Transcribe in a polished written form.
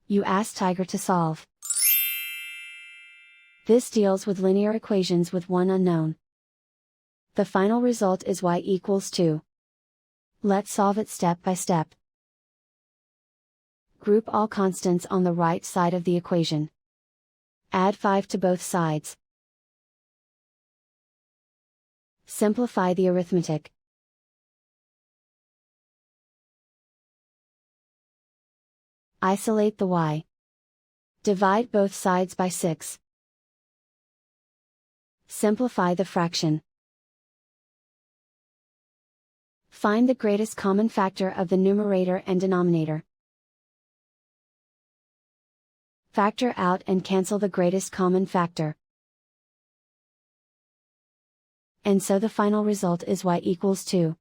you ask Tiger to solve. This deals with linear equations with one unknown. The final result is y equals 2. Let's solve it step by step. Group all constants on the right side of the equation. Add 5 to both sides. Simplify the arithmetic. Isolate the y. Divide both sides by 6. Simplify the fraction. Find the greatest common factor of the numerator and denominator. Factor out and cancel the greatest common factor. And so the final result is y equals 2.